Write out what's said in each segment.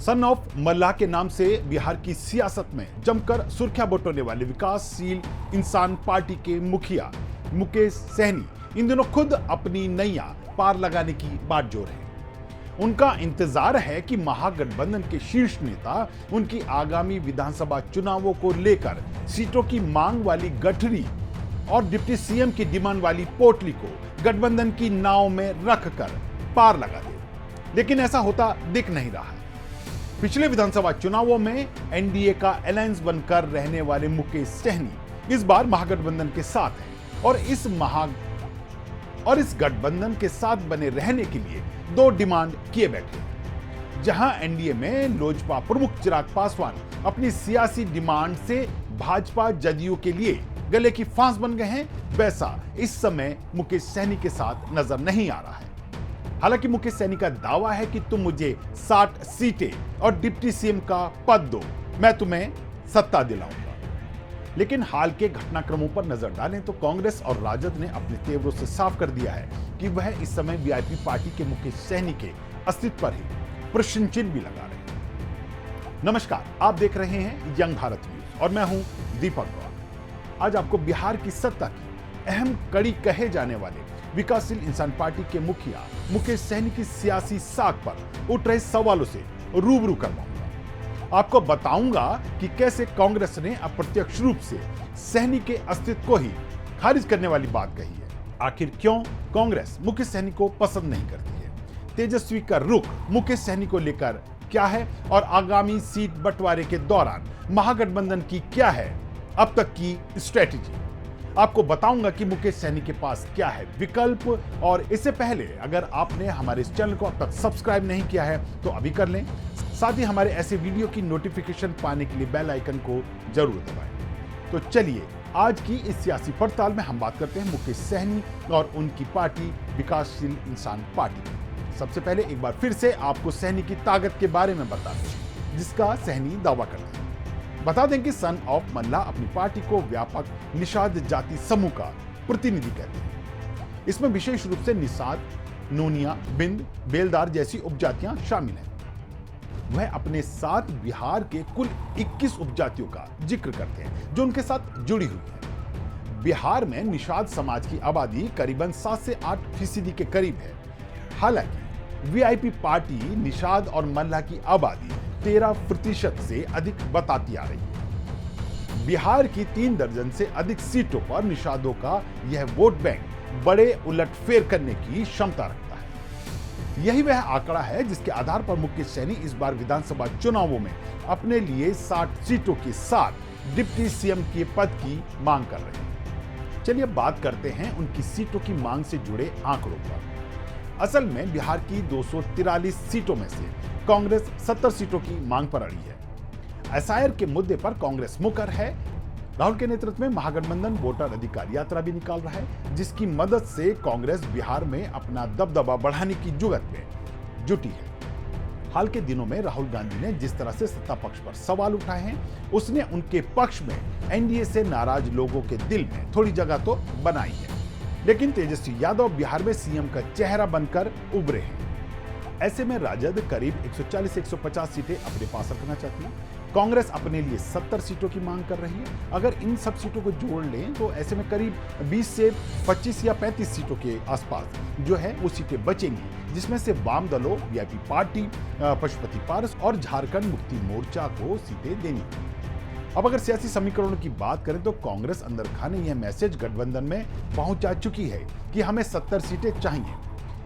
Son of मल्लाह के नाम से बिहार की सियासत में जमकर सुर्खियां बटोरने वाले विकासशील इंसान पार्टी के मुखिया मुकेश सहनी इन दिनों खुद अपनी नैया पार लगाने की बातजोर है। उनका इंतजार है कि महागठबंधन के शीर्ष नेता उनकी आगामी विधानसभा चुनावों को लेकर सीटों की मांग वाली गठरी और डिप्टी सीएम की डिमांड वाली पोटली को गठबंधन की नाव में रखकर पार लगा दे, लेकिन ऐसा होता दिख नहीं रहा है। पिछले विधानसभा चुनावों में एनडीए का अलायंस बनकर रहने वाले मुकेश सहनी इस बार महागठबंधन के साथ हैं और इस गठबंधन के साथ बने रहने के लिए दो डिमांड किए बैठे। जहां एनडीए में लोजपा प्रमुख चिराग पासवान अपनी सियासी डिमांड से भाजपा जदयू के लिए गले की फांस बन गए हैं, वैसा इस समय मुकेश सहनी के साथ नजर नहीं आ रहा है। हालांकि मुकेश सहनी का दावा है कि तुम मुझे 60 सीटें और डिप्टी सीएम का पद दो, मैं तुम्हें सत्ता दिलाऊंगा। लेकिन हाल के घटनाक्रमों पर नजर डालें तो कांग्रेस और राजद ने अपने तेवरों से साफ कर दिया है कि वह इस समय वीआईपी पार्टी के मुकेश सहनी के अस्तित्व पर ही प्रश्न चिन्ह भी लगा रहे हैं। नमस्कार, आप देख रहे हैं यंग भारत न्यूज और मैं हूं दीपक गौर। आज आपको बिहार की सत्ता की अहम कड़ी कहे जाने वाले विकासशील इंसान पार्टी के मुखिया मुकेश सहनी की सियासी साख पर उठ रहे सवालों से रूबरू करवाऊंगा। आपको बताऊंगा कि कैसे कांग्रेस ने अप्रत्यक्ष रूप से सहनी के अस्तित्व को ही खारिज करने वाली बात कही है। आखिर क्यों कांग्रेस मुकेश सहनी को पसंद नहीं करती है, तेजस्वी का रुख मुकेश सहनी को लेकर क्या है और आगामी सीट बंटवारे के दौरान महागठबंधन की क्या है अब तक की स्ट्रेटेजी। आपको बताऊंगा कि मुकेश सहनी के पास क्या है विकल्प। और इससे पहले अगर आपने हमारे इस चैनल को अब तक सब्सक्राइब नहीं किया है तो अभी कर लें। साथ ही हमारे ऐसे वीडियो की नोटिफिकेशन पाने के लिए बेल आइकन को जरूर दबाएं। तो चलिए आज की इस सियासी पड़ताल में हम बात करते हैं मुकेश सहनी और उनकी पार्टी विकासशील इंसान पार्टी। सबसे पहले एक बार फिर से आपको सहनी की ताकत के बारे में बता दें जिसका सहनी दावा करते हैं। बता दें कि सन ऑफ मल्लाह अपनी पार्टी को व्यापक निषाद जाति समूह का प्रतिनिधि कहते हैं। इसमें विशेष रूप से निषाद, नोनिया, बिंद, बेलदार जैसी उपजातियां शामिल हैं। वह अपने साथ बिहार के कुल 21 उपजातियों का जिक्र करते हैं जो उनके साथ जुड़ी हुई है। बिहार में निषाद समाज की आबादी करीबन 7 से 8% के करीब है। हालांकि वीआईपी पार्टी निषाद और मल्लाह की आबादी 13% से अधिक बताती आ रही है। बिहार की 3 दर्जन से अधिक सीटों पर निषादों का यह वोट बैंक बड़े उलटफेर करने की क्षमता रखता है। यही वह आंकड़ा है जिसके आधार पर मुकेश सहनी इस बार विधानसभा चुनावों में अपने लिए 60 सीटों के साथ डिप्टी सीएम के पद की मांग कर रहे हैं। चलिए बात करते हैं उनकी सीटों की मांग से जुड़े आंकड़ों पर। असल में बिहार की 243 सीटों में से कांग्रेस 70 सीटों की मांग पर अड़ी है। एसआईआर के मुद्दे पर कांग्रेस मुकर है। राहुल के नेतृत्व में महागठबंधन वोटर अधिकार यात्रा भी निकाल रहा है जिसकी मदद से कांग्रेस बिहार में अपना दबदबा बढ़ाने की जुगत में जुटी है। हाल के दिनों में राहुल गांधी ने जिस तरह से सत्ता पक्ष पर सवाल उठाए हैं उसने उनके पक्ष में एनडीए से नाराज लोगों के दिल में थोड़ी जगह तो बनाई है। लेकिन तेजस्वी यादव बिहार में सीएम का चेहरा बनकर उभरे हैं। ऐसे में राजद करीब 140 से 150 सीटें अपने पास रखना चाहती है। कांग्रेस अपने लिए 70 सीटों की मांग कर रही है। अगर इन सब सीटों को जोड़ लें तो ऐसे में करीब 20 से 25 या 35 सीटों के आसपास जो है वो सीटें बचेंगी, जिसमें से वाम दलों, वीआईपी पार्टी, पशुपति पारस और झारखंड मुक्ति मोर्चा को सीटें देनी। अब अगर सियासी समीकरणों की बात करें तो कांग्रेस अंदर खाने यह मैसेज गठबंधन में पहुंचा चुकी है कि हमें 70 सीटें चाहिए।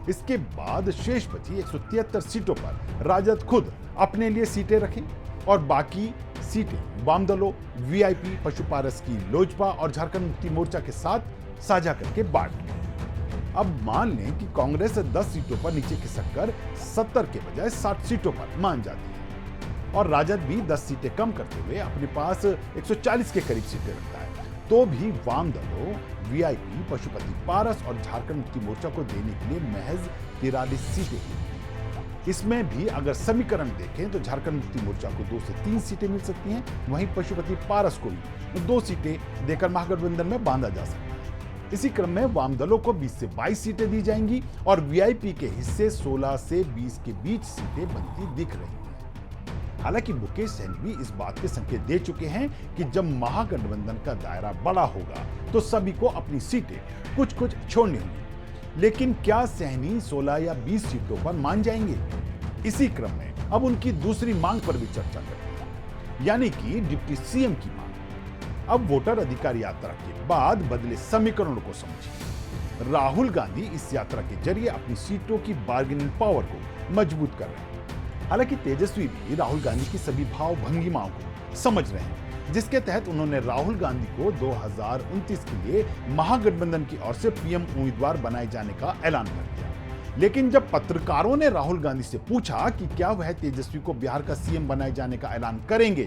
इसके बाद शेष बची 173 सीटों पर राजद खुद अपने लिए सीटें रखें और बाकी सीटें वाम दलों, वीआईपी, पशुपारस की लोजपा और झारखंड मुक्ति मोर्चा के साथ साझा करके बांट लें। अब मान लें कि कांग्रेस 10 सीटों पर नीचे खिसककर 70 के बजाय 60 सीटों पर मान जाती है और राजद भी 10 सीटें कम करते हुए अपने पास 140 के करीब सीटें रखता है, तो भी वाम दलों, वीआईपी, पशुपति पारस और झारखंड मुक्ति मोर्चा को देने के लिए महज 43 सीटें हैं। इसमें भी अगर समीकरण देखें तो झारखंड मुक्ति मोर्चा को 2 से 3 सीटें मिल सकती हैं, वहीं पशुपति पारस को भी 2 सीटें देकर महागठबंधन में बांधा जा सकता है। इसी क्रम में वाम दलों को 20 से 22 सीटें दी जाएंगी और वीआईपी के हिस्से 16 से 20 के बीच सीटें बनती दिख रही हैं। हालांकि मुकेश सहनी भी इस बात के संकेत दे चुके हैं कि जब महागठबंधन का दायरा बड़ा होगा तो सभी को अपनी सीटें कुछ कुछ छोड़नी होंगी। लेकिन क्या सहनी 16 या 20 सीटों पर मान जाएंगे? इसी क्रम में अब उनकी दूसरी मांग पर भी चर्चा करते हैं, यानी कि डिप्टी सीएम की मांग। अब वोटर अधिकार यात्रा के बाद बदले समीकरणों को समझिए। राहुल गांधी इस यात्रा के जरिए अपनी सीटों की बार्गेनिंग पावर को मजबूत कर रहे हैं। हालांकि तेजस्वी भी राहुल गांधी की सभी भाव भंगिमाओं को समझ रहे हैं, जिसके तहत उन्होंने राहुल गांधी को 2029 के लिए महागठबंधन की ओर से पीएम उम्मीदवार बनाए जाने का ऐलान कर दिया। लेकिन जब पत्रकारों ने राहुल गांधी से पूछा कि क्या वह तेजस्वी को बिहार का सीएम बनाए जाने का ऐलान करेंगे,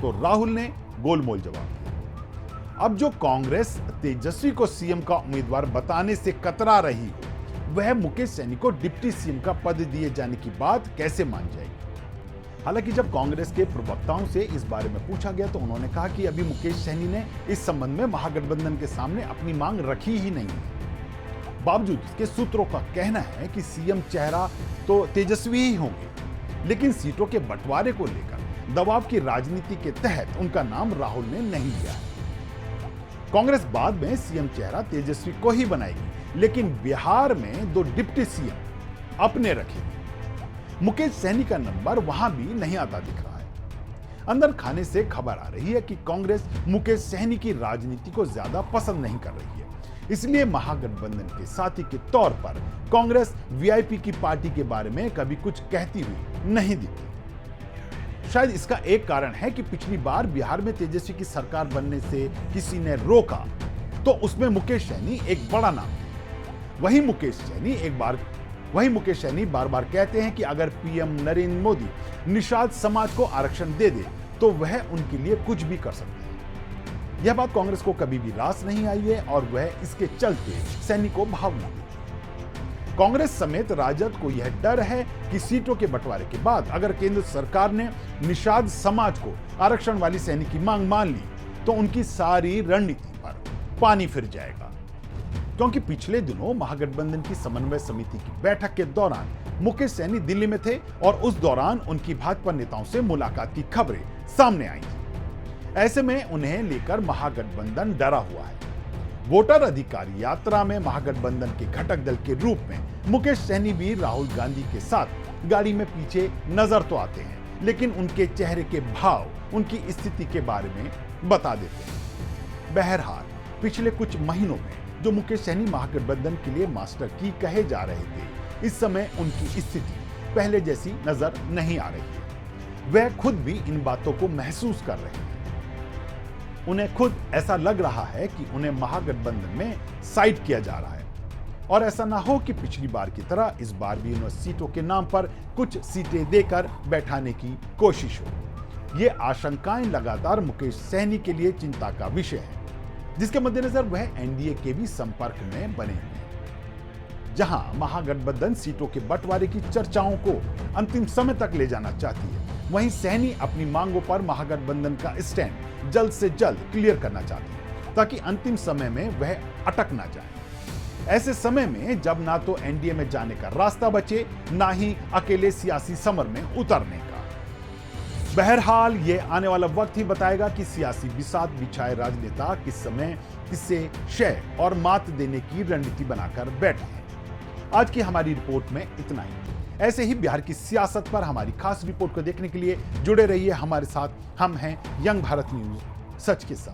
तो राहुल ने गोलमोल जवाब दिया। अब जो कांग्रेस तेजस्वी को सीएम का उम्मीदवार बताने से कतरा रही हो, वह मुकेश सहनी को डिप्टी सीएम का पद दिए जाने की बात कैसे मान जाएगी? हालांकि जब कांग्रेस के प्रवक्ताओं से इस बारे में पूछा गया तो उन्होंने कहा कि अभी मुकेश सहनी ने इस संबंध में महागठबंधन के सामने अपनी मांग रखी ही नहीं है। बावजूद इसके सूत्रों का कहना है कि सीएम चेहरा तो तेजस्वी ही होंगे, लेकिन सीटों के बंटवारे को लेकर दबाव की राजनीति के तहत उनका नाम राहुल ने नहीं लिया है। कांग्रेस बाद में सीएम चेहरा तेजस्वी को ही बनाएगी, लेकिन बिहार में 2 डिप्टी सीएम अपने रखेगी। मुकेश सहनी का नंबर वहां भी नहीं आता दिख रहा है। अंदर खाने से खबर आ रही है कि कांग्रेस मुकेश सहनी की राजनीति को ज्यादा पसंद नहीं कर रही है, इसलिए महागठबंधन के साथी के तौर पर कांग्रेस वीआईपी की पार्टी के बारे में कभी कुछ कहती हुई नहीं दिखती। शायद इसका एक कारण है कि पिछली बार बिहार में तेजस्वी की सरकार बनने से किसी ने रोका तो उसमें मुकेश सहनी एक बड़ा नाम है। वही मुकेश सहनी बार बार कहते हैं कि अगर पीएम नरेंद्र मोदी निषाद समाज को आरक्षण दे दे तो वह उनके लिए कुछ भी कर सकते हैं। यह बात कांग्रेस को कभी भी रास नहीं आई है और वह इसके चलते सहनी को भाव नहीं देती। कांग्रेस समेत राजद को यह डर है कि सीटों के बंटवारे के बाद अगर केंद्र सरकार ने निषाद समाज को आरक्षण वाली सहनी की मांग मान ली तो उनकी सारी रणनीति पर पानी फिर जाएगा। क्योंकि पिछले दिनों महागठबंधन की समन्वय समिति की बैठक के दौरान मुकेश सहनी दिल्ली में थे और उस दौरान उनकी भाजपा नेताओं से मुलाकात की खबरें सामने आई थी। ऐसे में उन्हें लेकर महागठबंधन डरा हुआ है। वोटर अधिकार यात्रा में महागठबंधन के घटक दल के रूप में मुकेश सहनी भी राहुल गांधी के साथ गाड़ी में पीछे नजर तो आते हैं, लेकिन उनके चेहरे के भाव उनकी स्थिति के बारे में बता देते हैं। बहरहाल पिछले कुछ महीनों में जो मुकेश सहनी महागठबंधन के लिए मास्टर की कहे जा रहे थे, इस समय उनकी स्थिति पहले जैसी नजर नहीं आ रही है। वह खुद भी इन बातों को महसूस कर रहे हैं। उन्हें खुद ऐसा लग रहा है कि उन्हें महागठबंधन में साइड किया जा रहा है और ऐसा ना हो कि पिछली बार की तरह इस बार भी उन्हें सीटों के नाम पर कुछ सीटें देकर बैठाने की कोशिश हो। ये आशंकाएं लगातार मुकेश सहनी के लिए चिंता का विषय है, जिसके मद्देनजर वह एनडीए के भी संपर्क में बने हुए हैं। जहां महागठबंधन सीटों के बंटवारे की चर्चाओं को अंतिम समय तक ले जाना चाहती है, वहीं सहनी अपनी मांगों पर महागठबंधन का स्टैंड जल्द से जल्द क्लियर करना चाहते हैं ताकि अंतिम समय में वह अटक ना जाए। ऐसे समय में जब ना तो एनडीए में जाने का रास्ता बचे, ना ही अकेले सियासी समर में उतरने का। बहरहाल ये आने वाला वक्त ही बताएगा कि सियासी बिसात बिछाए राजनेता किस समय किससे शय और मात देने की रणनीति बनाकर बैठे हैं। आज की हमारी रिपोर्ट में इतना ही। ऐसे ही बिहार की सियासत पर हमारी खास रिपोर्ट को देखने के लिए जुड़े रहिए हमारे साथ। हम हैं यंग भारत न्यूज, सच के साथ।